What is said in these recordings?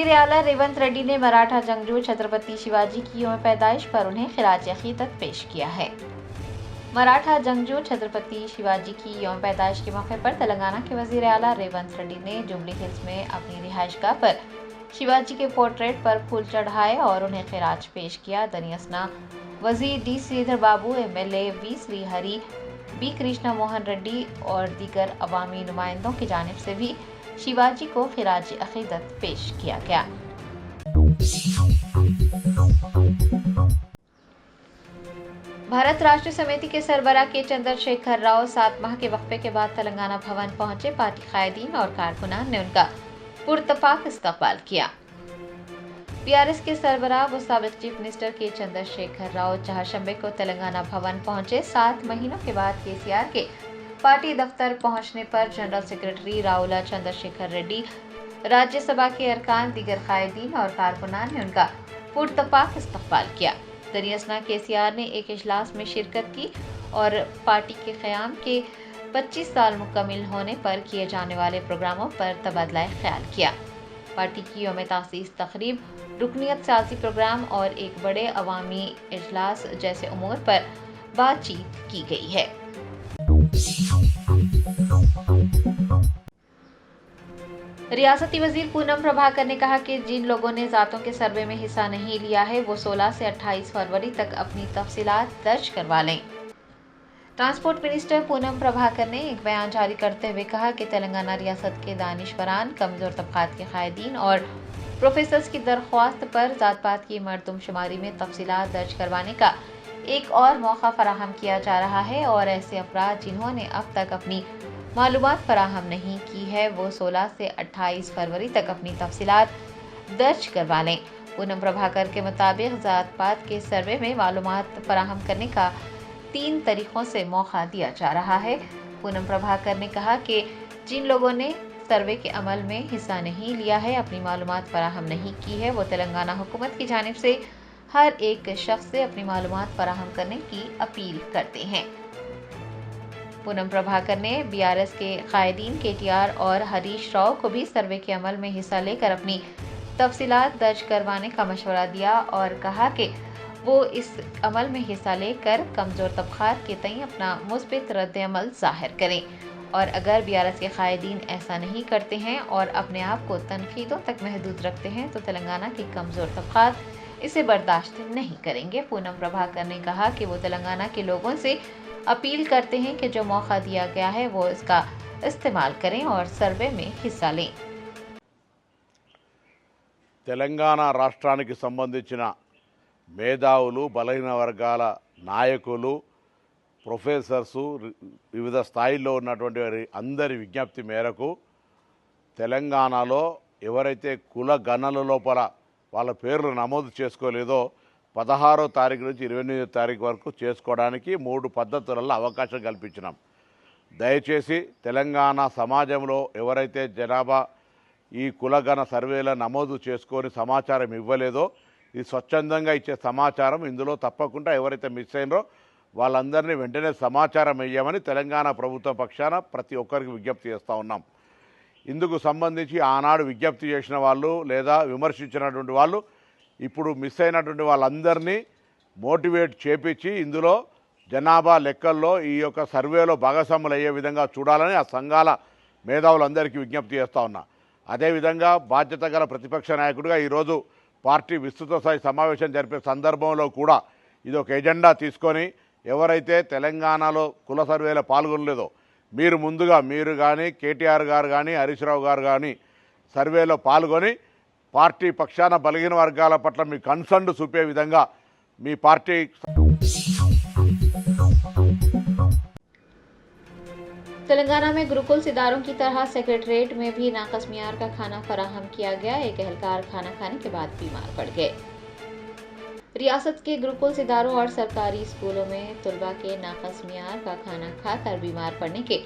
वजीर आला रेवंत रेड्डी ने मराठा जंगजू छत्रपति शिवाजी की यौम पैदाइश पर उन्हें खिराज अकीदत पेश किया है। मराठा जंगजू छत्रपति शिवाजी की यौम पैदाइश के मौके पर तेलंगाना के वजीर आला रेवंत रेड्डी ने जुबली हिल्स में अपनी रिहाइशगाह पर शिवाजी के पोर्ट्रेट पर फूल चढ़ाए और उन्हें खिराज पेश किया। दनियसना वजीर D Sridhar Babu, MLA V Srihari, B Krishna Mohan Reddy और दीगर अवामी नुमाइंदों की जानिब से भी शिवाजी को खिराज अकीदत पेश किया गया। भारत राष्ट्र समिति के सरबराह के चंद्रशेखर राव 7 माह के वक्फे के बाद तेलंगाना भवन पहुंचे। पार्टी कायदीन और कारकुनान ने उनका पुरतफाक इस्तकबाल किया। BRS के सरबराह व साबिक चीफ मिनिस्टर के चंद्रशेखर राव चहारशंबे को तेलंगाना भवन पहुंचे। 7 महीनों के बाद KCR के पार्टी दफ्तर पहुंचने पर जनरल सेक्रेटरी राउला चंद्रशेखर रेड्डी, राज्यसभा के अरकान, दीगर कायदीन और कारकुनान ने उनका पुरतफाक इस्तकबाल किया। दनियसना KCR ने एक इजलास में शिरकत की और पार्टी के क़याम के 25 साल मुकम्मिल होने पर किए जाने वाले प्रोग्रामों पर तबादला ख्याल किया। पार्टी की यौम तासीस तकरीब, रुकनियत साजी प्रोग्राम और एक बड़े अवामी इजलास जैसे उमूर पर बातचीत की गई है। रियासती वजीर पूनम प्रभाकर ने कहा कि जिन लोगों ने ज़ातों के सर्वे में हिस्सा नहीं लिया है वो 16 से 28 फरवरी तक अपनी तफसीलात दर्ज करवा लें। ट्रांसपोर्ट मिनिस्टर पूनम प्रभाकर ने एक बयान जारी करते हुए कहा कि तेलंगाना रियासत के दानिशवरान, कमज़ोर तबक़ात के कायदीन और प्रोफेसर्स की दरख्वास्त पर ज़ात पात की मरदमशुमारी में तफसीलात दर्ज करवाने का एक और मौका फराहम किया जा रहा है और ऐसे अफराद जिन्होंने अब तक अपनी मालूमात फराहम नहीं की है वो 16 से 28 फरवरी तक अपनी तफसीलात दर्ज करवा लें। पूनम प्रभाकर के मुताबिक ज़ात पात के सर्वे में मालूमात फराहम करने का 3 तरीक़ों से मौका दिया जा रहा है। पूनम प्रभाकर ने कहा कि जिन लोगों ने सर्वे के अमल में हिस्सा नहीं लिया है, अपनी मालूमात फराहम नहीं की है, वो तेलंगाना हुकूमत की जानिब से हर एक शख्स से अपनी मालूमात फराहम करने की अपील करते हैं। पूनम प्रभाकर ने BRS के कायदीन KTR और हरीश राव को भी सर्वे के अमल में हिस्सा लेकर अपनी तफसीलात दर्ज करवाने का मशवरा दिया और कहा कि वो इस अमल में हिस्सा लेकर कमज़ोर तबक़ात के तई अपना मुस्बित रद्द-ए-अमल ज़ाहिर करें और अगर BRS के कायदीन ऐसा नहीं करते हैं और अपने आप को तनकीदों तक महदूद रखते हैं तो तेलंगाना के कमज़ोर तबक़ात इसे बर्दाश्त नहीं करेंगे। पूनम प्रभाकर ने कहा कि वो तेलंगाना के लोगों से अपील करते हैं कि जो मौका दिया गया है वो इसका इस्तेमाल करें और सर्वे में हिस्सा लें। తెలంగాణ రాష్ట్రానికి సంబంధించిన మేధావులు, బలహీన వర్గాల నాయకులు, ప్రొఫెసర్సు, వివిధ స్థాయిల్లో ఉన్నటువంటి అందరి విజ్ఞప్తి మేరకు తెలంగాణలో ఎవరైతే కుల గణన లోపల వాళ్ళ పేర్లు నమోదు చేసుకోలేదో 16వ తారీఖు నుంచి 28వ తారీఖు వరకు చేసుకోవడానికి 3 పద్ధతులలో అవకాశం కల్పించినాం. దయచేసి తెలంగాణ సమాజంలో ఎవరైతే జనాభా ఈ కులగణ సర్వేలో నమోదు చేసుకొని సమాచారం ఇవ్వలేదో ఇది స్వచ్ఛందంగా ఇచ్చే సమాచారం ఇందులో తప్పకుండా ఎవరైతే మిస్ అయినరో వాళ్ళందరినీ వెంటనే సమాచారం ఇవ్వమని తెలంగాణ ప్రభుత్వ పక్షాన ప్రతి ఒక్కరికి విజ్ఞప్తి చేస్తూ ఉన్నాం. ఇందుకు సంబంధించి ఆనాడు విజ్ఞప్తి చేసిన వాళ్ళు లేదా విమర్శించినటువంటి వాళ్ళు ఇప్పుడు మిస్ అయినటువంటి వాళ్ళందరినీ మోటివేట్ చేపించి ఇందులో జనాభా లెక్కల్లో ఈ యొక్క సర్వేలో భాగస్వాములు అయ్యే విధంగా చూడాలని ఆ సంఘాల మేధావులందరికీ విజ్ఞప్తి చేస్తూ ఉన్నా. అదేవిధంగా బాధ్యత గల ప్రతిపక్ష నాయకుడిగా ఈరోజు పార్టీ విస్తృత స్థాయి సమావేశం జరిపే సందర్భంలో కూడా ఇది ఒక ఎజెండా తీసుకొని ఎవరైతే తెలంగాణలో కుల సర్వేలో పాల్గొనలేదో మీరు కానీ KTR గారు కానీ హరీష్ రావు గారు కానీ సర్వేలో పాల్గొని పార్టీ పక్షాన బలహీన వర్గాల పట్ల మీ కన్సర్న్ చూపే విధంగా మీ పార్టీ तेलंगाना में गुरुकुल सिदारों की तरह सेक्रेटरीट में भी नाकस मियार का खाना फराहम किया गया। एक एहलकार खाना खाने के बाद बीमार पड़ गए। रियासत के गुरुकुल सिदारों और सरकारी स्कूलों में तुलबा के नाकस मियार का खाना खाकर बीमार पड़ने के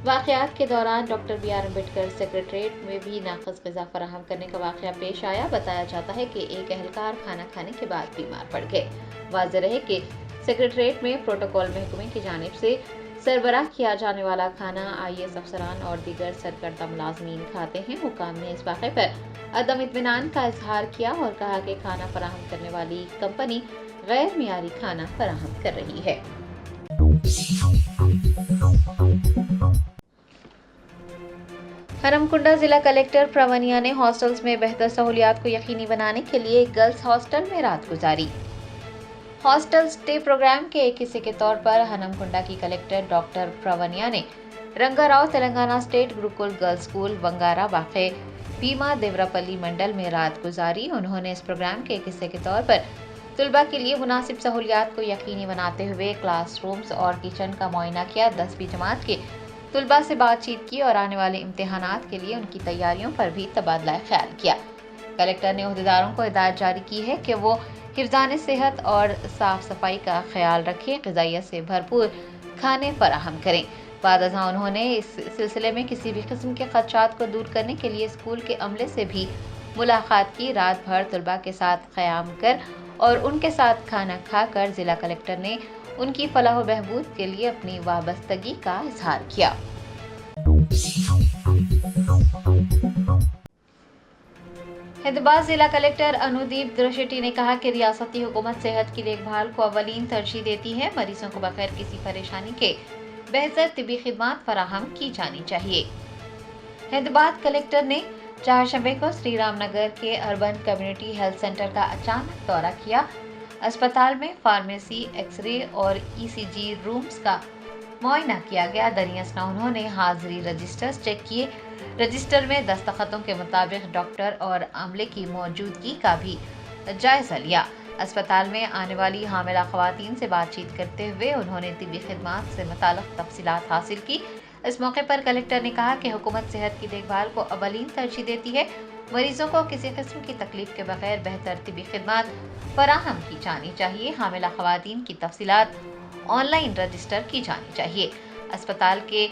वाक़यात के दौरान डॉक्टर BR अम्बेडकर सेक्रेटरीट में भी नाकस ग़िज़ा फराहम करने का वाक़या पेश आया। बताया जाता है कि एक एहलकार खाना खाने के बाद बीमार पड़ गए। वाज़ेह रहे कि सेक्रेटरीट में प्रोटोकॉल महकमे की जानिब से सरबराह किया जाने वाला खाना IAS अफसरान और दीगर सरकर्दा मुलाजमीन खाते हैं। हुकाम ने इस वाक़े पर अदम इत्मीनान का इजहार किया और कहा कि खाना फराहम करने वाली कंपनी गैर मियारी खाना फराहम कर रही है। हरमकुंडा जिला कलेक्टर प्रवनिया ने हॉस्टल्स में बेहतर सहूलियात को यकीनी बनाने के लिए गर्ल्स हॉस्टल में रात गुजारी। हॉस्टल स्टे प्रोग्राम के एक हिस्से के तौर पर हरमकुंडा की कलेक्टर डॉक्टर प्रवनिया ने Rangarao Telangana state Gurukul girls school Wangara वाक़े भीमा देवरापल्ली मंडल में रात गुजारी। उन्होंने इस प्रोग्राम के एक हिस्से के तौर पर तलबा के लिए मुनासिब सहूलियात को यकीनी बनाते हुए क्लासरूम्स और किचन का मुआयना किया। 10वीं जमात के तलबा से बातचीत की और आने वाले इम्तिहानात के लिए उनकी तैयारियों पर भी तबादला ख्याल किया। कलेक्टर ने ओहदेदारों को हिदायत जारी की है कि वो हिफ्ज़ान सेहत और साफ सफाई का ख्याल रखें, ग़िज़ाइयत से भरपूर खाने फराहम करें। बाद अज़ां उन्होंने इस सिलसिले में किसी भी किस्म के खदशात को दूर करने के लिए स्कूल के अमले से भी मुलाकात की। रात भर तलबा के साथ क़याम कर और उनके साथ खाना खाकर ज़िला कलेक्टर ने उनकी फलाह व बहबूद के लिए अपनी वाबस्तगी का इजहार किया। हैदराबाद जिला कलेक्टर अनुदीप द्रशेटी ने कहा कि रियासती हुकूमत सेहत की देखभाल को अवलीन तरजीह देती है। मरीजों को बगैर किसी परेशानी के बेहतर तिबी खिदमात फराहम की जानी चाहिए। हैदराबाद कलेक्टर ने चारशंबे को श्री राम नगर के अर्बन कम्युनिटी हेल्थ सेंटर का अचानक दौरा किया। अस्पताल में फार्मेसी, एक्सरे और ECG रूम्स का मुआयना किया गया। दरियासना उन्होंने हाजिरी रजिस्टर्स चेक किए। रजिस्टर में दस्तखतों के मुताबिक डॉक्टर और अमले की मौजूदगी का भी जायजा लिया। अस्पताल में आने वाली हामिला ख़वातीन से बातचीत करते हुए उन्होंने तिबी खिदमात से मुताल्लिक़ तफसीलात हासिल की। इस मौके पर कलेक्टर ने कहा कि हुकूमत सेहत की देखभाल को अवलीन तरजीह देती है। मरीजों को किसी किस्म की तकलीफ के बगैर बेहतर तिबी खिदमात फराहम की जानी चाहिए। हामिला ख़वातीन की तफसीलात ऑनलाइन रजिस्टर की जानी चाहिए। अस्पताल के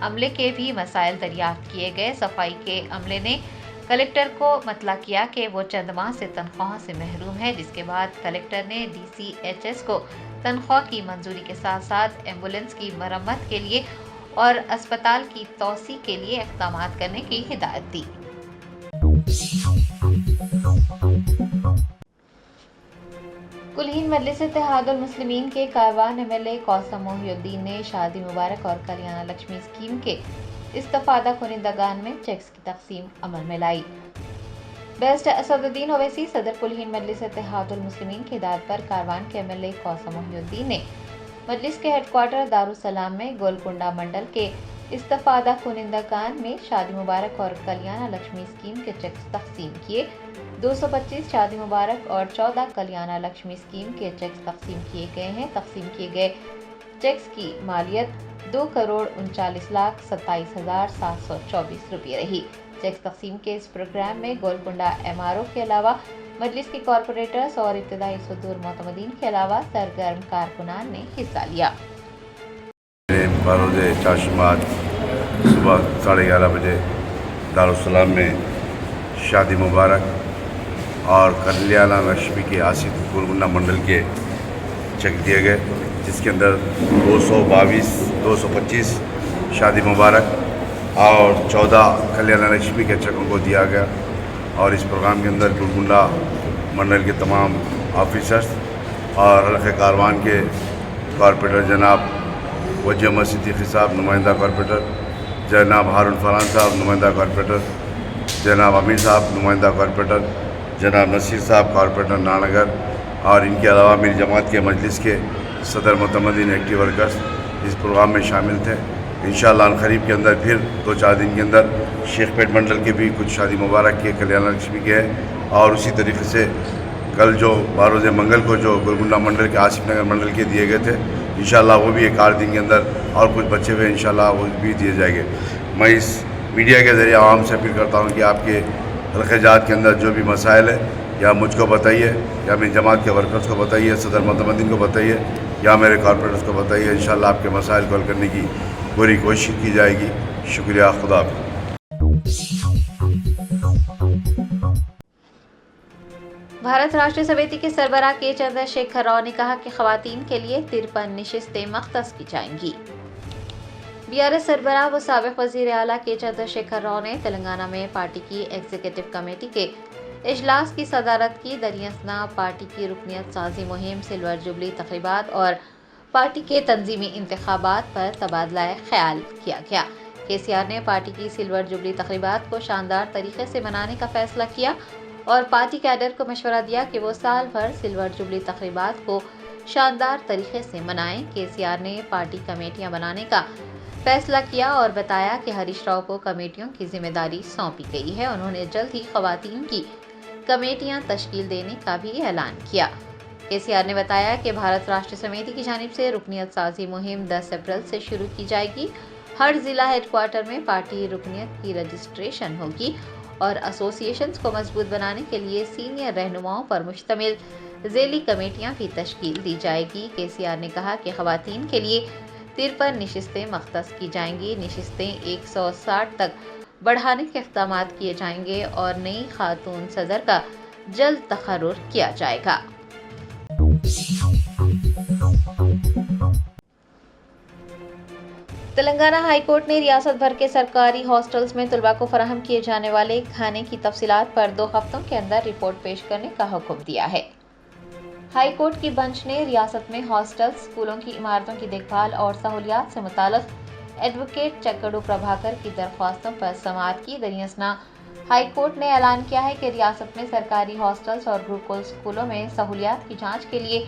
अमले के भी मसाइल दरियाफ्त किए गए। सफाई के अमले ने कलेक्टर को मतला किया कि वो चंद माह से तनख्वाह से महरूम है, जिसके बाद कलेक्टर ने DCHS को तनख्वाह की मंजूरी के साथ साथ एम्बुलेंस की मरम्मत के लिए और अस्पताल की तोसी के लिए इक़दाम करने की हिदायत दी। कुलहीन मजलिस इत्तेहादुल मुस्लिमीन के कारवान MLA कौसम मोहिउद्दीन ने शादी मुबारक और कल्याण लक्ष्मी स्कीम के इस्तफादा कुनिंदगान में चेक्स की तकसीम अमल में लाई। बेस्ट असदुद्दीन ओवैसी सदर कुलहीन मजलिस इत्तेहादुल मुस्लिमीन की हिदायत पर कारवान के MLA कौसम मोहिउद्दीन ने मजलिस के हेडक्वार्टर दारुसलाम में गोलकुंडा मंडल के इस्तफादा कुनिंदगान में शादी मुबारक और कल्याण लक्ष्मी स्कीम के चेक्स तकसीम किए। 225 शादी मुबारक और 14 कल्याण लक्ष्मी स्कीम के चेक्स तकसीम किए गए हैं। तकसीम किए गए चेक्स की मालियत 2,39,27,724 रुपये रही। चेक्स तकसीम के इस प्रोग्राम में गोलकुंडा MRO के अलावा मजलिस के कॉरपोरेटर्स और इब्तदाई सदूर मोतमदीन के अलावा सरगर्म कारकुनान ने हिस्सा लिया। सुबह 11:30 बजे दारुसलाम में शादी मुबारक और कल्याण लक्ष्मी के आसिफ गोलकुंडा मंडल के चेक दिए गए, जिसके अंदर 225 शादी मुबारक और 14 कल्याण लक्ष्मी के चेकों को दिया गया। और इस प्रोग्राम के अंदर गोलकुंडा मंडल के तमाम ऑफिसर्स और हल्के कारवान के कॉरपोरेटर जनाब वजह सिद्दीकी साहब नुमाइंदा कॉरपोरेटर, जनाब हारून फरान साहब नुमाइंदा कॉरपोरेटर, जनाब अमीर साहब नुमाइंदा कॉरपोरेटर, जनाब नसीर साहब कॉरपोरेटर नानगर और इनके अलावा मेरी जमात के मजलिस के सदर मुतमदीन एक्टिव वर्कर्स इस प्रोग्राम में शामिल थे। इंशाअल्लाह क़रीब के अंदर फिर 2-4 दिन के अंदर शेखपेट मंडल के भी कुछ शादी मुबारक के कल्याण लक्ष्मी के हैं। और उसी तरीके से कल जो बारोज़ मंगल को जो गोलकुंडा मंडल के आसिफ नगर मंडल के दिए गए थे, इंशाअल्लाह वो भी 1-8 दिन के अंदर और कुछ बचे हुए इंशाअल्लाह वो भी दिए जाएंगे। मैं इस मीडिया के ज़रिए आवाम से अपील करता हूँ कि आपके हल्के जात के अंदर जो भी मसाइल है या मुझको बताइए या मेरी जमात के वर्कर्स को बताइए, सदर मुतमदीन को बताइए या मेरे कॉरपोरेटर्स को बताइए। इंशाअल्लाह आपके मसाइल को हल करने की पूरी कोशिश की जाएगी। शुक्रिया। खुदा हाफ़िज़। भारत राष्ट्रीय समिति के सरबराह के चंद्रशेखर राव ने कहा कि ख़वातीन के लिए 53 नशिस्तें मख्तस की जाएंगी। BRS सरबराह व साबिक वज़ीर आला के चंद्रशेखर राव ने तेलंगाना में पार्टी की एग्जीक्यूटिव कमेटी के इजलास की सदारत की। दरियासना पार्टी की रुकनियत साजी मुहिम, सिल्वर जुबली तकरीबात और पार्टी के तंजीमी इंतखाबात पर तबादला ख्याल किया गया। KCR ने पार्टी की सिल्वर जुबली तकरीबात को शानदार तरीके से मनाने का फैसला किया और पार्टी कैडर को मशवरा दिया कि वो साल भर सिल्वर जुबली तकरीबात को शानदार तरीके से मनाएं। KCR ने पार्टी कमेटियां बनाने का फैसला किया और बताया कि हरीश राव को कमेटियों की जिम्मेदारी सौंपी गई है। उन्होंने जल्द ही खवातीन की कमेटियां तश्कील देने का भी ऐलान किया। KCR ने बताया कि भारत राष्ट्र समिति की जानिब से रुकनियत साजी मुहिम 10 अप्रैल से शुरू की जाएगी। हर जिला हेडक्वार्टर में पार्टी रुकनियत की रजिस्ट्रेशन होगी और एसोसिएशंस को मजबूत बनाने के लिए सीनियर रहनुमाओं पर मुश्तमिल ज़ेली कमेटियां भी तश्कील दी जाएगी। KCR ने कहा कि खवातीन के लिए 53 नशिस्तें मख्तस की जाएंगी। नशिस्तें 160 तक बढ़ाने के इक़दाम किए जाएंगे और नई खातून सदर का जल्द तकर्रुर किया जाएगा। तेलंगाना हाई कोर्ट ने रियासत भर के सरकारी हॉस्टल्स में तलबा को फराहम किए जाने वाले खाने की तफसीलात पर 2 हफ्तों के अंदर रिपोर्ट पेश करने का हुक्म दिया है। हाई कोर्ट की बेंच ने रियासत में हॉस्टल्स, स्कूलों की इमारतों की देखभाल और सहूलियात से मुताल्लिक एडवोकेट चक्कड़ू प्रभाकर की दरख्वास्तों पर समाअत की। दरियासना हाई कोर्ट ने ऐलान किया है कि रियासत में सरकारी हॉस्टल्स और गुरुकुल स्कूलों में सहूलियात की जांच के लिए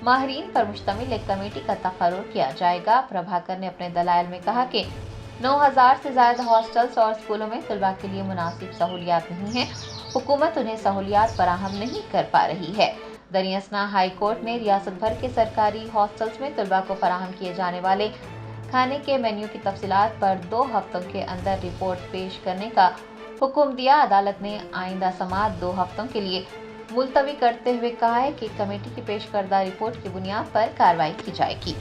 माहिरीन पर मुश्तमिल एक कमेटी का तकर्रुर किया जाएगा। प्रभाकर ने अपने दलाइल में कहा कि 9000 से ज़्यादा हॉस्टल्स और स्कूलों में तलबा के लिए मुनासिब सहूलियात नहीं हैं। हुकूमत उन्हें सहूलियात फराहम नहीं कर पा रही है। दरियासना हाई कोर्ट ने रियासत भर के सरकारी हॉस्टल्स में तलबा को फराहम किए जाने वाले खाने के मेन्यू की तफसीलात पर 2 हफ्तों के अंदर रिपोर्ट पेश करने का हुक्म दिया। अदालत ने आइंदा समाअत 2 हफ्तों के लिए मुलतवी करते हुए कहा है कि कमेटी की पेश करदा रिपोर्ट की बुनियाद पर कार्रवाई की जाएगी।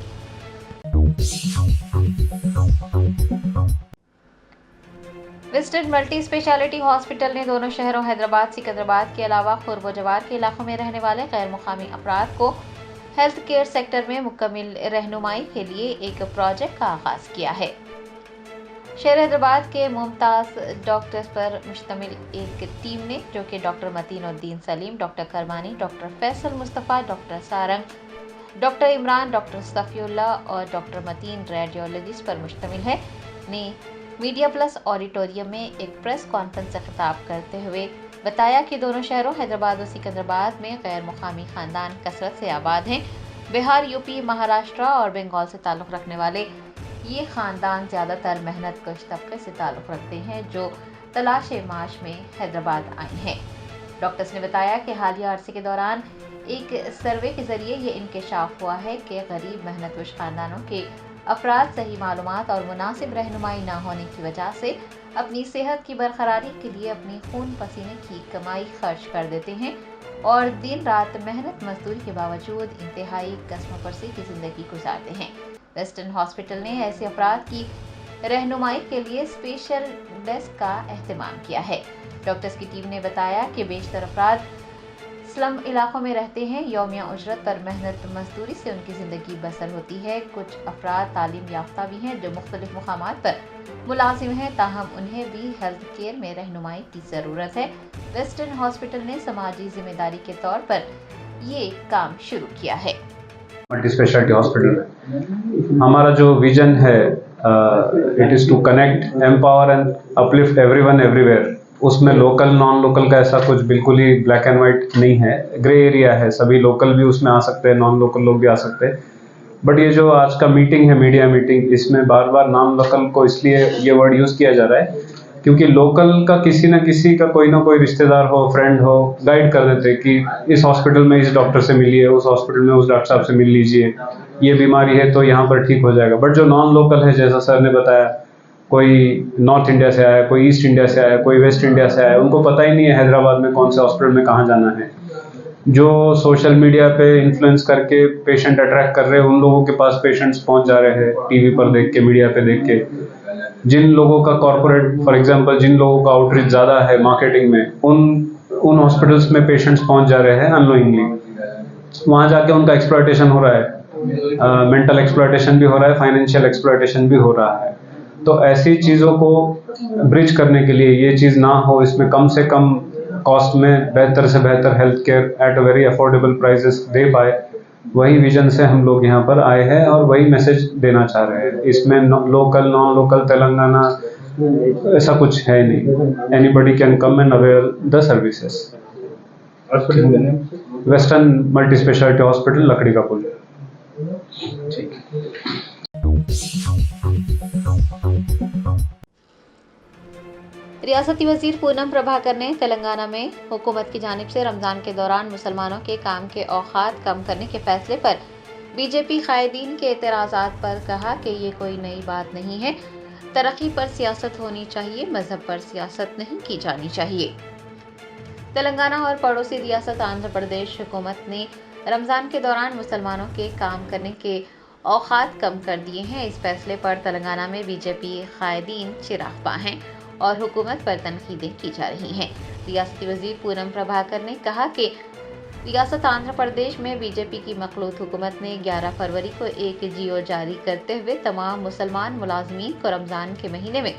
विस्टन मल्टी स्पेशलिटी हॉस्पिटल ने दोनों शहरों हैदराबाद सिकंदराबाद के अलावा खुर्ब जवार के इलाकों में रहने वाले गैर मुकामी अफराद को हेल्थ केयर सेक्टर में मुकम्मल रहनुमाई के लिए एक प्रोजेक्ट का आगाज किया है। शहर हैदराबाद के मुमताज़ डॉक्टर्स पर मुश्तमिल एक टीम ने, जो कि doctor Mateen Uddin Saleem, doctor Kirmani, doctor Faisal Mustafa, doctor Sarang, doctor Imran, doctor Safiullah और डॉक्टर मतीन रेडियोलॉजिस्ट पर मुश्तमिल है, ने मीडिया प्लस ऑडिटोरियम में एक प्रेस कॉन्फ्रेंस से खिताब करते हुए बताया कि दोनों शहरों हैदराबाद और सिकंदराबाद में गैर मुकामी ख़ानदान कसरत से आबाद हैं। बिहार, यूपी, महाराष्ट्र और बंगाल से ताल्लुक़ रखने वाले ये ख़ानदान ज़्यादातर मेहनत कश तबके से ताल्लुक़ रखते हैं जो तलाश माश में हैदराबाद आए हैं। डॉक्टर्स ने बताया कि हालिया अरसे के दौरान एक सर्वे के ज़रिए ये इंकशाफ हुआ है कि गरीब मेहनतकश ख़ानदानों के अफराद सही मालूमात और मुनासिब रहनुमाई ना होने की वजह से अपनी सेहत की बरकरारी के लिए अपनी खून पसीने की कमाई खर्च कर देते हैं और दिन रात मेहनत मजदूरी के बावजूद इंतहाई कस्मपरसी की ज़िंदगी गुजारते हैं। वेस्टर्न हॉस्पिटल ने ऐसे अफराद की रहनुमाई के लिए स्पेशल डेस्क का एहतमाम किया है। डॉक्टर्स की टीम ने बताया कि बेशतर अफराद स्लम इलाकों में रहते हैं। यौमिया उजरत पर मेहनत मजदूरी से उनकी ज़िंदगी बसर होती है। कुछ अफराद तालीम याफ्ता भी हैं जो मुख्तलिफ मुकामात पर मुलाजिम हैं, ताहम उन्हें भी हेल्थ केयर में रहनुमाई की ज़रूरत है। वेस्टर्न हॉस्पिटल ने समाजी जिम्मेदारी के तौर पर ये काम शुरू किया है। मल्टी स्पेशलिटी हॉस्पिटल हमारा जो विजन है it is to connect, empower and uplift everyone everywhere. उसमें लोकल नॉन लोकल का ऐसा कुछ बिल्कुल ही ब्लैक एंड वाइट नहीं है, ग्रे एरिया है। सभी लोकल भी उसमें आ सकते हैं, नॉन लोकल लोग भी आ सकते हैं। बट ये जो आज का मीटिंग है, मीडिया मीटिंग, इसमें बार बार नॉन लोकल को इसलिए ये वर्ड यूज़ किया जा रहा है क्योंकि लोकल का किसी न किसी का कोई ना कोई रिश्तेदार हो, फ्रेंड हो, गाइड कर देते कि इस हॉस्पिटल में इस डॉक्टर से मिलिए, उस हॉस्पिटल में उस डॉक्टर साहब से मिल लीजिए, ये बीमारी है तो यहाँ पर ठीक हो जाएगा। बट जो नॉन लोकल है, जैसा सर ने बताया, कोई नॉर्थ इंडिया से आया, कोई ईस्ट इंडिया से आया, कोई वेस्ट इंडिया से आया, उनको पता ही नहीं है हैदराबाद में कौन से हॉस्पिटल में कहाँ जाना है। जो सोशल मीडिया पे इन्फ्लुएंस करके पेशेंट अट्रैक्ट कर रहे हैं, उन लोगों के पास पेशेंट्स पहुँच जा रहे हैं टीवी पर देख के, मीडिया पे देख के। जिन लोगों का कॉर्पोरेट, फॉर एग्जांपल, जिन लोगों का आउटरीच ज़्यादा है मार्केटिंग में, उन हॉस्पिटल्स में पेशेंट्स पहुंच जा रहे हैं अननोइंगली। वहाँ जाके उनका एक्सप्लॉयटेशन हो रहा है, मेंटल एक्सप्लॉयटेशन भी हो रहा है, फाइनेंशियल एक्सप्लॉयटेशन भी हो रहा है। तो ऐसी चीज़ों को ब्रिज करने के लिए, ये चीज़ ना हो, इसमें कम से कम कॉस्ट में बेहतर से बेहतर health care at a very affordable prices दे पाए, वही विजन से हम लोग यहाँ पर आए हैं और वही मैसेज देना चाह रहे हैं। इसमें लोकल नॉन लोकल तेलंगाना ऐसा कुछ है नहीं, anybody can come and avail the services. Western multi speciality hospital, लकड़ी का पुल। रियासती वजीर पूनम प्रभाकर ने तेलंगाना में हुकूमत की जानिब से रमज़ान के दौरान मुसलमानों के काम के औकात कम करने के फैसले पर बीजेपी कायदीन के एतराज़ात पर कहा कि ये कोई नई बात नहीं है। तरक्की पर सियासत होनी चाहिए, मजहब पर सियासत नहीं की जानी चाहिए। तेलंगाना और पड़ोसी रियासत आंध्र प्रदेश हुकूमत ने रमज़ान के दौरान मुसलमानों के काम करने के औकात कम कर दिए हैं। इस फैसले पर तेलंगाना में बीजेपी कायदीन चिराग पा हैं और हुकूमत पर तनकीदें की जा रही हैं। रियासती वजीर पूनम प्रभाकर ने कहा कि रियासत आंध्र प्रदेश में बीजेपी की मखलूत हुकूमत ने 11 फरवरी को एक जियो जारी करते हुए तमाम मुसलमान मुलाजमीन को रमज़ान के महीने में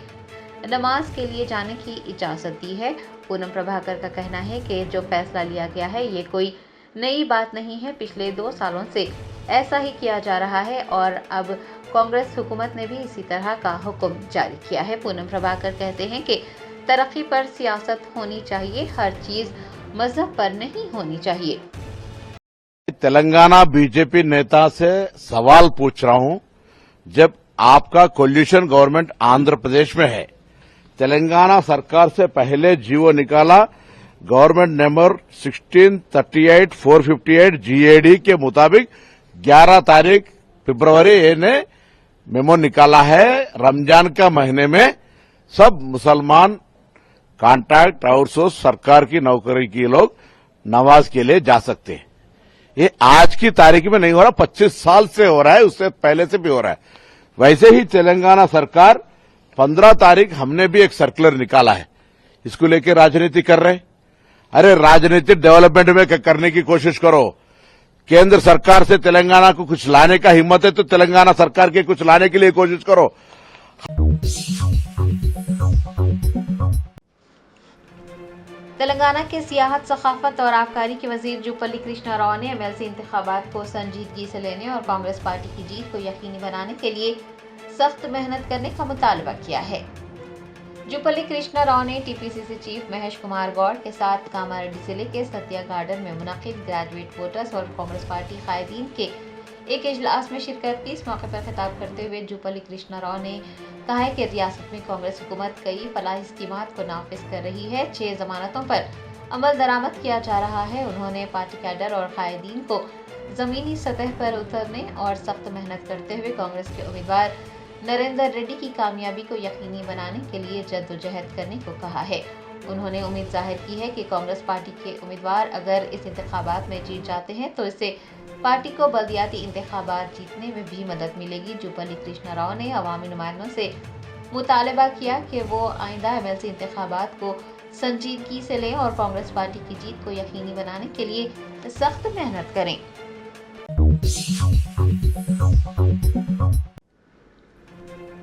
नमाज के लिए जाने की इजाज़त दी है। पूनम प्रभाकर का कहना है कि जो फैसला लिया गया है ये कोई नई बात नहीं है, पिछले 2 सालों से ऐसा ही किया जा रहा है और अब कांग्रेस हुकूमत ने भी इसी तरह का हुक्म जारी किया है। पूनम प्रभाकर कहते हैं कि तरक्की पर सियासत होनी चाहिए, हर चीज मजहब पर नहीं होनी चाहिए। तेलंगाना बीजेपी नेता से सवाल पूछ रहा हूं, जब आपका कोलिशन गवर्नमेंट आंध्र प्रदेश में है, तेलंगाना सरकार से पहले जीवो निकाला, गवर्नमेंट नंबर 1638/458 GAD के मुताबिक 11 तारीख फरवरी ने मेमो निकाला है। रमजान का महीने में सब मुसलमान कॉन्ट्रैक्ट आउटसोर्स सरकार की नौकरी के लोग नमाज के लिए जा सकते हैं। ये आज की तारीख में नहीं हो रहा, 25 साल से हो रहा है, उससे पहले से भी हो रहा है। वैसे ही तेलंगाना सरकार 15 तारीख हमने भी एक सर्कुलर निकाला है, इसको लेकर राजनीति कर रहे। अरे राजनीति डेवलपमेंट में करने की कोशिश करो। केंद्र सरकार से तेलंगाना को कुछ लाने का हिम्मत है तो तेलंगाना सरकार के कुछ लाने के लिए कोशिश करो। तेलंगाना के सियाहत, सखाफत और आबकारी के वजीर जुपल्ली कृष्णा राव ने MLC इंतखाबात को संजीदगी से लेने और कांग्रेस पार्टी की जीत को यकीनी बनाने के लिए सख्त मेहनत करने का मुतालबा किया है। जुपल्ली कृष्णा राव ने TPCC चीफ महेश कुमार गौड़ के साथ कामारेड्डी जिले के सत्या गार्डन में मुनक्किद ग्रेजुएट वोटर्स और कांग्रेस पार्टी कायदीन के एक इजलास में शिरकत की। इस मौके पर खिताब करते हुए जुपल्ली कृष्णा राव ने कहा है कि रियासत में कांग्रेस हुकूमत कई फलाही स्कीमात को नाफिज कर रही है। 6 जमानतों पर अमल दरामद किया जा रहा है। उन्होंने पार्टी कैडर और कायदीन को जमीनी सतह पर उतरने और सख्त मेहनत करते हुए कांग्रेस के उम्मीदवार नरेंद्र रेड्डी की कामयाबी को यकीनी बनाने के लिए जद्दोजहद करने को कहा है। उन्होंने उम्मीद जाहिर की है कि कांग्रेस पार्टी के उम्मीदवार अगर इस इंतखाबात में जीत जाते हैं तो इससे पार्टी को बल्दियाती इंतखाबात जीतने में भी मदद मिलेगी। जुपल्ली कृष्णा राव ने अवामी नुमाइंदों से मुतालबा किया कि वो आइंदा MLC इंतखाबात को संजीदगी से लें और कांग्रेस पार्टी की जीत को यकीनी बनाने के लिए सख्त मेहनत करें।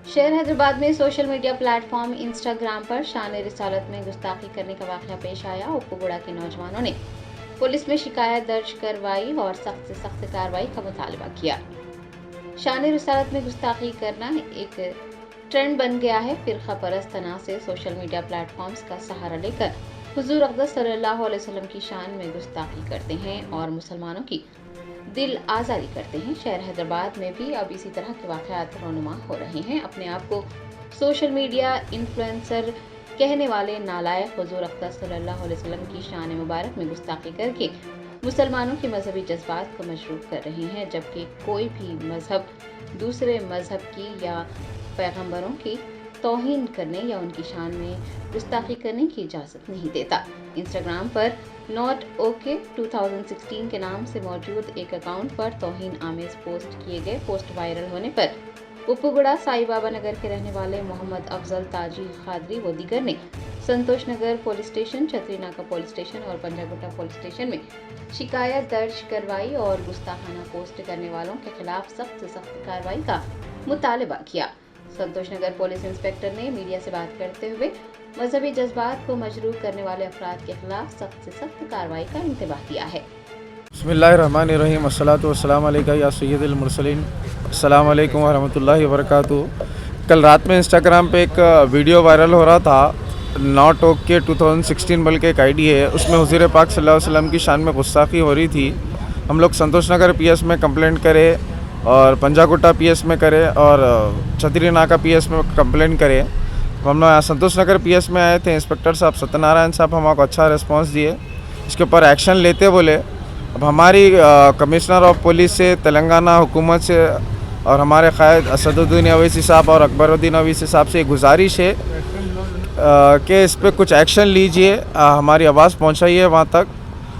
शहर हैदराबाद में सोशल मीडिया प्लेटफॉर्म इंस्टाग्राम पर शान रिसालत में गुस्ताखी करने का वाक़या पेश आया। उप्पुगुड़ा के नौजवानों ने पुलिस में शिकायत दर्ज करवाई और सख्त से सख्त कार्रवाई का मुतालबा किया। शान रिसालत में गुस्ताखी करना एक ट्रेंड बन गया है। फिरका परस्त तना से सोशल मीडिया प्लेटफॉर्म्स का सहारा लेकर हुजूर अक़दस सल्लल्लाहु अलैहि वसल्लम की शान में गुस्ताखी करते हैं और मुसलमानों की दिल आज़ारी करते हैं। शहर हैदराबाद में भी अब इसी तरह के वाक़यात रोनुमा हो रहे हैं। अपने आप को सोशल मीडिया इन्फ्लुएंसर कहने वाले नालायक हुजूर अक़दस सल्लल्लाहु अलैहि वसल्लम की शान मुबारक में गुस्ताखी करके मुसलमानों के मजहबी जज्बात को मशरूब कर रहे हैं, जबकि कोई भी मजहब दूसरे मजहब की या पैगंबरों की तौहीन करने या उनकी शान में गुस्ताखी करने की इजाज़त नहीं देता। इंस्टाग्राम पर नॉट ओके 2016 के नाम से मौजूद एक अकाउंट पर तौहीन आमेज पोस्ट किए गए। पोस्ट वायरल होने पर उप्पुगुड़ा साई बाबा नगर के रहने वाले मोहम्मद अफजल ताजी खादरी व दीगर ने संतोष नगर police station, Chatrinaka police station और पंजागुट्टा पुलिस स्टेशन में शिकायत दर्ज करवाई और गुस्ताखाना पोस्ट करने वालों के खिलाफ सख्त से सख्त कार्रवाई का मुतालबा किया। संतोष नगर पुलिस इंस्पेक्टर ने मीडिया से बात करते हुए मजहबी जज्बात को मजरूह करने वाले अफराद के खिलाफ सख्त से सख्त कार्रवाई का इंतबाह किया है। बिस्मिल्लाहिर्रहमानिर्रहीम, अस्सलातु वस्सलामु अलैका या सय्यदुल मुरसलीन, अस्सलामु अलैकुम वरहमतुल्लाहि वबरकातुहू। कल रात में इंस्टाग्राम पे एक वीडियो वायरल हो रहा था, नॉट ओके 2016 बल्कि एक आईडी है, उसमें हुज़ूर पाक सल्लल्लाहु अलैहि वसल्लम की शान में गुस्ताखी हो रही थी। हम लोग संतोष नगर पीएस में कंप्लेंट करे और पंजागुट्टा पीएस में करे और छतरी नाका पीएस में कंप्लेंट करे। हम लोग यहाँ संतोष नगर पीएस में आए थे, इंस्पेक्टर साहब सत्यनारायण साहब हमको अच्छा रिस्पांस दिए, इसके ऊपर एक्शन लेते बोले। अब हमारी कमिश्नर ऑफ पुलिस से, तेलंगाना हुकूमत से और हमारे कायद असदुद्दीन अवैसी साहब और अकबरुद्दीन अवैसी साहब से गुजारिश है कि इस पर कुछ एक्शन लीजिए, हमारी आवाज़ पहुंचाइए वहाँ तक,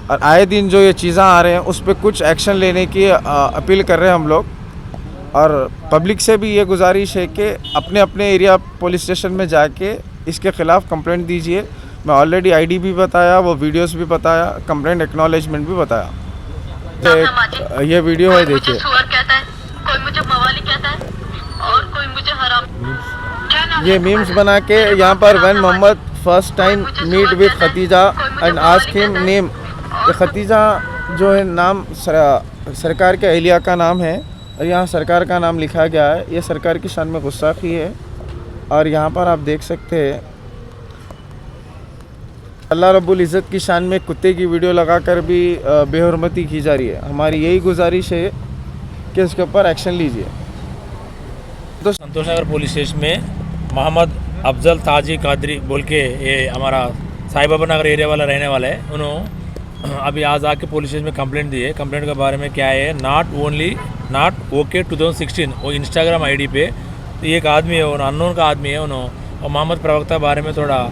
और आए दिन जो ये चीज़ें आ रहे हैं उस पर कुछ एक्शन लेने की अपील कर रहे हैं हम लोग। और पब्लिक से भी ये गुजारिश है कि अपने अपने एरिया पुलिस स्टेशन में जाके इसके ख़िलाफ़ कंप्लेंट दीजिए। मैं ऑलरेडी आईडी भी बताया, वो वीडियोस भी बताया, कंप्लेंट एक्नॉलेजमेंट भी बताया। ये वीडियो है, देखिए। कोई मुझे मवाली कहता है और कोई मुझे हराम। ये मीम्स बना के यहाँ पर when Muhammad first time meet with Khadija and ask him name, ये खतीजा जो है नाम सरकार के अहलिया का नाम है और यहाँ सरकार का नाम लिखा गया है। ये सरकार की शान में गुस्ताखी है। और यहाँ पर आप देख सकते हैं अल्लाह रब्बुल इज़्ज़त की शान में कुत्ते की वीडियो लगाकर भी बेहुरमती की जा रही है। हमारी यही गुजारिश है कि इसके ऊपर एक्शन लीजिए। तो संतोष नगर पुलिस स्टेशन में मोहम्मद अफजल ताजी कादरी बोल के ये हमारा साई बाबा नगर एरिया वाला रहने वाला है, उन्होंने अभी आज आके पुलिस स्टेशन में कंप्लेंट दी है। कंप्लेंट के बारे में क्या है, नॉट ओके 2016 वो इंस्टाग्राम आईडी पे एक आदमी है, उन्होंने अननोन का आदमी है, उन्होंने और मोहम्मद प्रवक्ता बारे में थोड़ा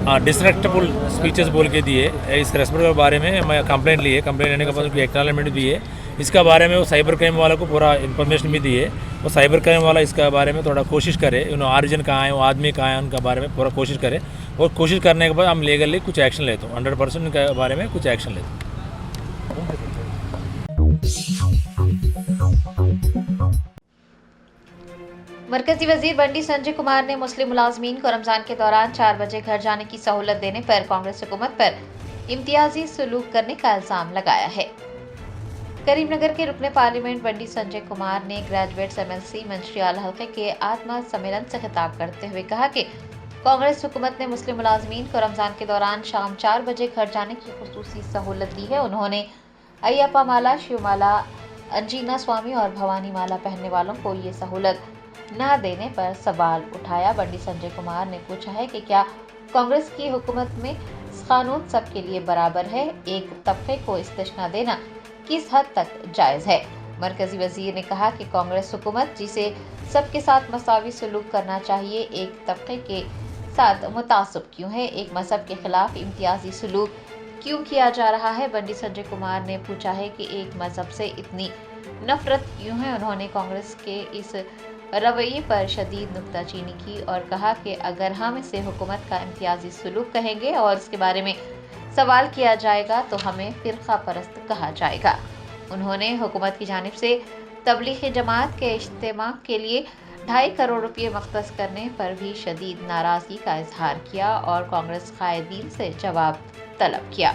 डिसरेस्पेक्टफुल स्पीचेस बोल के दिए। इस रेस्पेक्ट के बारे में मैं कंप्लेंट ली है। कंप्लेंट लेने के बाद उनकी एक्नॉलेजमेंट दी है। इसका बारे में वो साइबर क्राइम वाला को पूरा इन्फॉर्मेशन भी दी है। वो साइबर क्राइम वाला इसका बारे में थोड़ा कोशिश करे, ऑरिजिन कहाँ है, वो आदमी कहाँ है, उनका बारे में पूरा कोशिश करे। और कोशिश करने के बाद हम लीगली कुछ एक्शन लेते हैं, 100% उनके बारे में कुछ एक्शन लेते हैं। मरकजी वजीर बंडी संजय कुमार ने मुस्लिम मुलाजमीन को रमजान के दौरान 4 बजे घर जाने की सहूलत देने पर कांग्रेस हुकूमत पर इम्तियाजी सलूक करने का इल्जाम लगाया है। करीमनगर के रुकने पार्लियामेंट बंडी संजय कुमार ने ग्रेजुएट्स MLC मंशियाल हल्के के आत्मा सम्मेलन से खिताब करते हुए कहा कि कांग्रेस हुकूमत ने मुस्लिम मुलाजमीन को रमजान के दौरान शाम 4 बजे घर जाने की खुसूसी सहूलत दी है। उन्होंने अय्यप्पा माला, शिवमाला, अंजीना स्वामी और भवानी माला पहनने वालों को ये सहूलत न देने पर सवाल उठाया। बंडी संजय कुमार ने पूछा है कि क्या कांग्रेस की हुकूमत में कानून सबके लिए बराबर है, एक तबके को इस्तिस्ना देना किस हद तक जायज़ है। मरकजी वजीर ने कहा कि कांग्रेस हुकूमत जिसे सबके साथ मसावी सलूक करना चाहिए, एक तबके के साथ मुतासब क्यों है, एक मजहब के खिलाफ इम्तियाजी सलूक क्यों किया जा रहा है। बंडी संजय कुमार ने पूछा है कि एक मजहब से इतनी नफरत क्यों है। उन्होंने कांग्रेस के इस रवैये पर शदीद नुक्ताचीनी की और कहा कि अगर हम इसे हुकूमत का इम्तियाजी सलूक कहेंगे और इसके बारे में सवाल किया जाएगा तो हमें फ़िरका परस्त कहा जाएगा। उन्होंने हुकूमत की जानिब से तबलीगी जमात के इज्तिमा के लिए 2.5 करोड़ रुपये मख्तस करने पर भी शदीद नाराज़गी का इजहार किया और कांग्रेस कायदीन से जवाब तलब किया।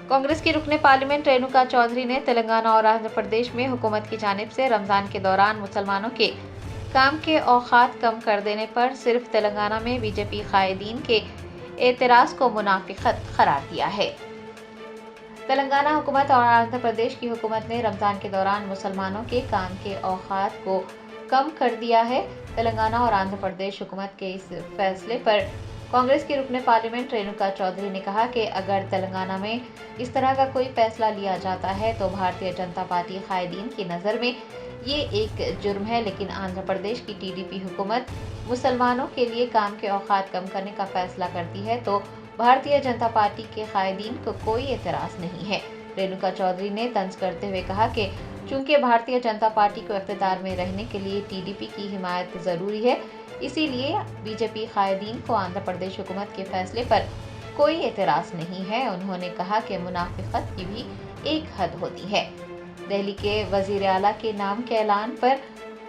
कांग्रेस की रुकने पार्लियामेंट रेणुका चौधरी ने तेलंगाना और आंध्र प्रदेश में हुकूमत की जानिब से रमज़ान के दौरान मुसलमानों के काम के औकात कम कर देने पर सिर्फ तेलंगाना में बीजेपी कायदीन के एतराज़ को मुनाफिकत करार दिया है। तेलंगाना हुकूमत और आंध्र प्रदेश की हुकूमत ने रमज़ान के दौरान मुसलमानों के काम के औकात को कम कर दिया है। तेलंगाना और आंध्र प्रदेश हुकूमत के इस फैसले पर कांग्रेस की रुकने पार्लियामेंट रेणुका चौधरी ने कहा कि अगर तेलंगाना में इस तरह का कोई फैसला लिया जाता है तो भारतीय जनता पार्टी कायदीन की नज़र में ये एक जुर्म है, लेकिन आंध्र प्रदेश की TDP हुकूमत मुसलमानों के लिए काम के औकात कम करने का फैसला करती है तो भारतीय जनता पार्टी के कायदीन को कोई एतराज़ नहीं है। रेणुका चौधरी ने तंज करते हुए कहा कि चूंकि भारतीय जनता पार्टी को इख्तियार में रहने के लिए TDP की हिमायत ज़रूरी है, इसीलिए बीजेपी कायदीन को आंध्र प्रदेश हुकूमत के फैसले पर कोई एतराज़ नहीं है। उन्होंने कहा कि मुनाफिकत की भी एक हद होती है। دہلی کے وزیر اعلیٰ کے نام کے اعلان پر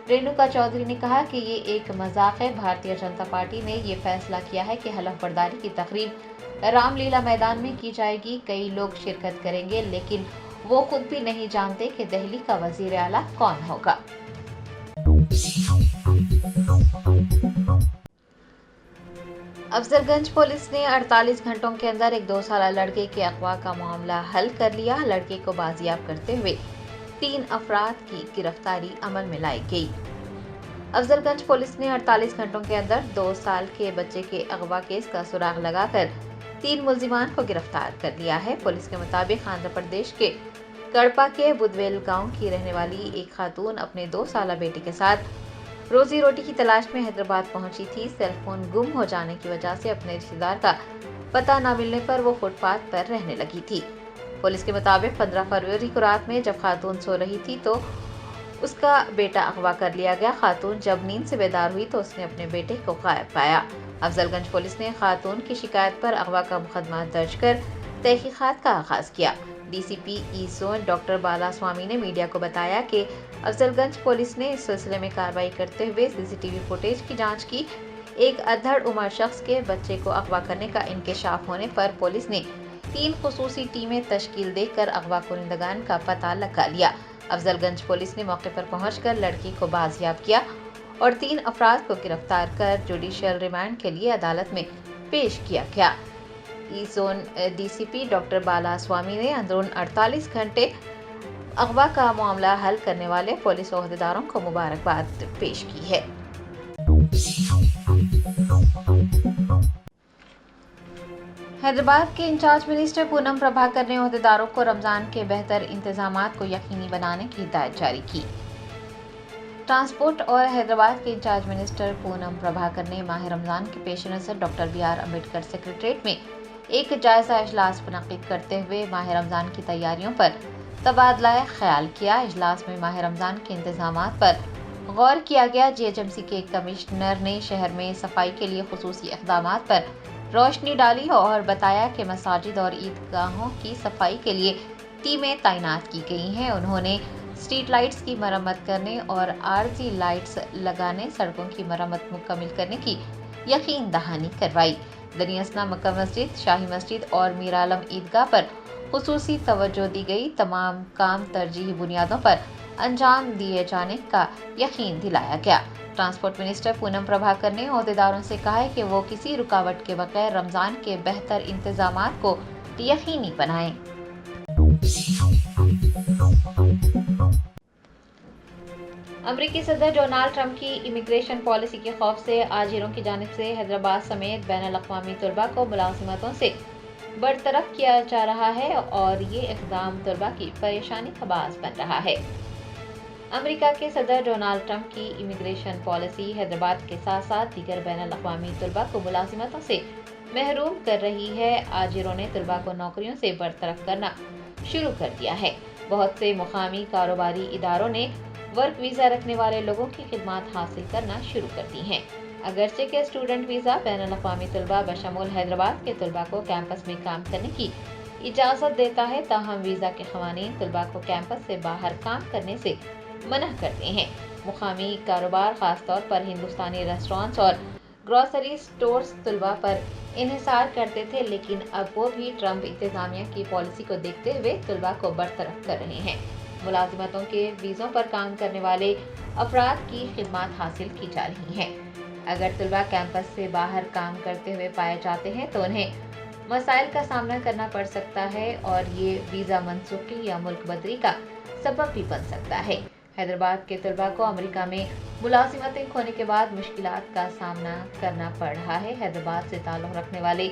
رینوکا چودھری نے کہا کہ یہ ایک مذاق ہے. بھارتیہ جنتا پارٹی نے یہ فیصلہ کیا ہے کہ حلف برداری کی تقریب رام لیلا میدان میں کی جائے گی. کئی لوگ شرکت کریں گے لیکن وہ خود بھی نہیں جانتے کہ دہلی کا وزیر اعلیٰ کون ہوگا. افضل گنج پولیس نے 48 گھنٹوں کے اندر ایک 2 سالہ لڑکے کے اغوا کا معاملہ حل کر لیا. لڑکے کو بازیاب کرتے ہوئے 3 افراد کی گرفتاری عمل میں لائی گئی. افضل گنج پولیس نے 48 گھنٹوں کے اندر 2 سال کے بچے کے اغوا کیس کا سراغ لگا کر 3 ملزمان کو گرفتار کر لیا ہے. پولیس کے مطابق آندھرا پردیش کے کڑپا کے بدویل گاؤں کی رہنے والی ایک خاتون اپنے 2 سالہ بیٹے کے ساتھ روزی روٹی کی تلاش میں حیدرآباد پہنچی تھی. سیل فون گم ہو جانے کی وجہ سے اپنے رشتہ دار کا پتہ نہ ملنے پر وہ فٹ پاتھ پر رہنے لگی تھی. پولیس کے مطابق 15 فروری کو رات میں جب خاتون سو رہی تھی تو اس کا بیٹا اغوا کر لیا گیا. خاتون جب نیند سے بیدار ہوئی تو اس نے اپنے بیٹے کو غائب پایا. افضل گنج پولیس نے خاتون کی شکایت پر اغوا کا مقدمہ درج کر تحقیقات کا آغاز کیا. ڈی سی پی ای زون ڈاکٹر بالا سوامی نے میڈیا کو بتایا کہ افضل گنج پولیس نے اس سلسلے میں کارروائی کرتے ہوئے سی سی ٹی وی فوٹیج کی جانچ کی. ایک ادھڑ عمر شخص کے بچے کو اغوا کرنے کا انکشاف ہونے پر پولیس نے 3 خصوصی ٹیمیں تشکیل دے کر اغوا کنندگان کا پتہ لگا لیا. افضل گنج پولیس نے موقع پر پہنچ کر لڑکی کو بازیاب کیا اور 3 افراد کو گرفتار کر جوڈیشل ریمانڈ کے لیے عدالت میں پیش کیا گیا. E zone D C P doctor Bala Swamy نے اندرون 48 گھنٹے اغوا کا معاملہ حل کرنے والے پولیس عہدیداروں کو مبارکباد پیش کی ہے. حیدرآباد کے انچارج منسٹر پونم پربھاکر نے عہدیداروں کو رمضان کے بہتر انتظامات کو یقینی بنانے کی ہدایت جاری کی. ٹرانسپورٹ اور حیدرآباد کے انچارج منسٹر پونم پربھاکر نے ماہ رمضان کے پیش نظر doctor B R Ambedkar secretariat میں ایک جائزہ اجلاس منعقد کرتے ہوئے ماہ رمضان کی تیاریوں پر تبادلہ خیال کیا. اجلاس میں ماہ رمضان کے انتظامات پر غور کیا گیا. جی ایچ ایم سی کے کمشنر نے شہر میں صفائی کے لیے خصوصی اقدامات پر روشنی ڈالی اور بتایا کہ مساجد اور عیدگاہوں کی صفائی کے لیے ٹیمیں تعینات کی گئی ہیں. انہوں نے اسٹریٹ لائٹس کی مرمت کرنے اور عارضی لائٹس لگانے، سڑکوں کی مرمت مکمل کرنے کی یقین دہانی کروائی. دنیا اسنا مکہ مسجد، شاہی مسجد اور میر عالم عیدگاہ پر خصوصی توجہ دی گئی. تمام کام ترجیحی بنیادوں پر انجام دیے جانے کا یقین دلایا گیا. ٹرانسپورٹ منسٹر پونم پربھاکر نے عہدیداروں سے کہا ہے کہ وہ کسی رکاوٹ کے بغیر رمضان کے بہتر انتظامات کو یقینی بنائیں. امریکی صدر ڈونالڈ ٹرمپ کی امیگریشن پالیسی کے خوف سے آجروں کی جانب سے حیدرآباد سمیت بین الاقوامی طلباء کو ملازمتوں سے برطرف کیا جا رہا ہے اور یہ اقدام طلباء کی پریشانی کا باعث بن رہا ہے. امریکہ کے صدر ڈونالڈ ٹرمپ کی امیگریشن پالیسی حیدرآباد کے ساتھ ساتھ دیگر بین الاقوامی طلباء کو ملازمتوں سے محروم کر رہی ہے. آجروں نے طلباء کو نوکریوں سے برطرف کرنا شروع کر دیا ہے. بہت سے مقامی کاروباری اداروں نے ورک ویزا رکھنے والے لوگوں کی خدمات حاصل کرنا شروع کر دی ہیں. اگرچہ کہ اسٹوڈنٹ ویزا بین الاقوامی طلباء بشمول حیدرآباد کے طلباء کو کیمپس میں کام کرنے کی اجازت دیتا ہے، تاہم ویزا کے قوانین طلباء کو کیمپس سے باہر کام کرنے سے منع کرتے ہیں. مقامی کاروبار خاص طور پر ہندوستانی ریسٹورانٹس اور گروسری سٹورز طلباء پر انحصار کرتے تھے، لیکن اب وہ بھی ٹرمپ انتظامیہ کی پالیسی کو دیکھتے ہوئے طلباء کو برطرف کر رہے ہیں. ملازمتوں کے ویزوں پر کام کرنے والے افراد کی خدمات حاصل کی جا رہی ہیں. اگر طلباء کیمپس سے باہر کام کرتے ہوئے پائے جاتے ہیں تو انہیں مسائل کا سامنا کرنا پڑ سکتا ہے اور یہ ویزا منسوخی یا ملک بدری کا سبب بھی بن سکتا ہے. حیدرآباد کے طلباء کو امریکہ میں ملازمتیں کھونے کے بعد مشکلات کا سامنا کرنا پڑ رہا ہے. حیدرآباد سے تعلق رکھنے والے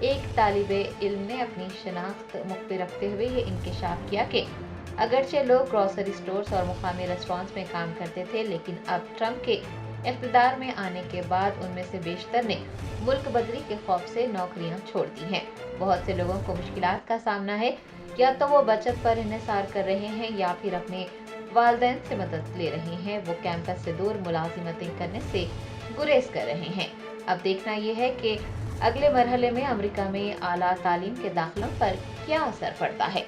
ایک طالب علم نے اپنی شناخت مخفی رکھتے ہوئے یہ انکشاف کیا کہ اگرچہ لوگ گروسری سٹورز اور مقامی ریسٹورانٹس میں کام کرتے تھے، لیکن اب ٹرمپ کے اقتدار میں آنے کے بعد ان میں سے بیشتر نے ملک بدری کے خوف سے نوکریاں چھوڑ دی ہیں. بہت سے لوگوں کو مشکلات کا سامنا ہے، یا تو وہ بچت پر انحصار کر رہے ہیں یا پھر اپنے والدین سے مدد لے رہے ہیں. وہ کیمپس سے دور ملازمتیں کرنے سے گریز کر رہے ہیں. اب دیکھنا یہ ہے کہ اگلے مرحلے میں امریکہ میں اعلیٰ تعلیم کے داخلوں پر کیا اثر پڑتا ہے.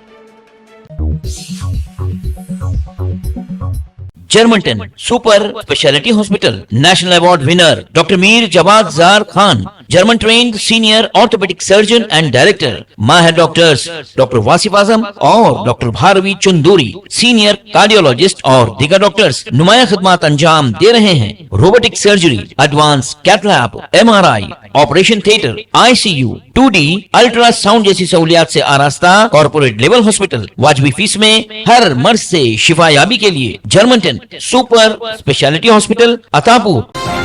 German 10 super speciality hospital, national award winner doctor Mir Jawad Jar Khan, German trained senior orthopaedic surgeon and director, माहिर डॉक्टर्स डॉक्टर वासिफ आजम और doctor Bharvi Chanduri, senior cardiologist और दीगर डॉक्टर्स नुमाया खिदमत अंजाम दे रहे हैं। Robotic surgery, advance cath lab, MRI, operation theatre, ICU, 2D ultrasound जैसी सहूलियात से आरास्ता कॉर्पोरेट लेवल हॉस्पिटल, वाजबी फीस में हर मर्ज से शिफायाबी के लिए German 10 super speciality hospital, Attapur.